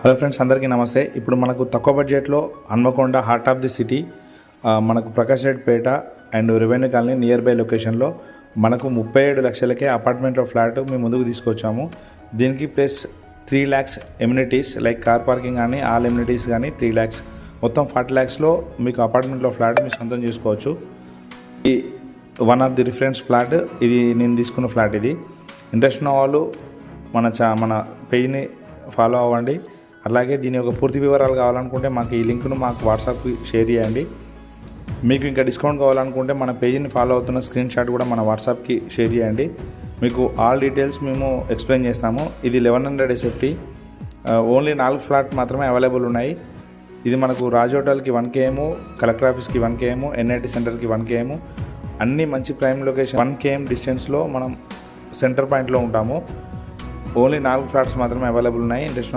Hello friends, అందరికీ నమస్తే. ఇప్పుడు మనకు తక్కువ బడ్జెట్లో Hanamkonda heart of the city, మనకు Prakash Reddy Peta and revenue colony near by లొకేషన్లో మనకు 37 లక్షలకే అపార్ట్మెంట్లో ఫ్లాట్ మేము ముందుకు తీసుకొచ్చాము. దీనికి plus 3 lakhs amenities like car parking కానీ ఆల్ ఎమ్యూనిటీస్ కానీ 3 lakhs, మొత్తం 40 lakhsలో మీకు అపార్ట్మెంట్లో ఫ్లాట్ మీరు సొంతం చేసుకోవచ్చు. ఈ one of the reference flat ఇది, నేను తీసుకున్న ఫ్లాట్ ఇది. ఇంట్రెస్ట్ ఉన్న వాళ్ళు మన పేజ్ని ఫాలో అవ్వండి. అలాగే దీని యొక్క పూర్తి వివరాలు కావాలనుకుంటే మాకు ఈ లింక్ను మాకు వాట్సాప్కి షేర్ చేయండి. మీకు ఇంకా డిస్కౌంట్ కావాలనుకుంటే మన పేజీని ఫాలో అవుతున్న స్క్రీన్ షాట్ కూడా మన వాట్సాప్కి షేర్ చేయండి. మీకు ఆల్ డీటెయిల్స్ మేము ఎక్స్ప్లెయిన్ చేస్తాము. ఇది 1100 SFT, ఓన్లీ 4 ఫ్లాట్ మాత్రమే అవైలబుల్ ఉన్నాయి. ఇది మనకు రాజ్ హోటల్కి 1 km, కలెక్టర్ ఆఫీస్కి 1 km, NIT సెంటర్కి 1 km, అన్ని మంచి ప్రైమ్ లొకేషన్ 1 km డిస్టెన్స్లో మనం సెంటర్ పాయింట్లో ఉంటాము. ఓన్లీ 4 ఫ్లాట్స్ మాత్రమే అవైలబుల్ ఉన్నాయి. ఇంట్రెస్ట్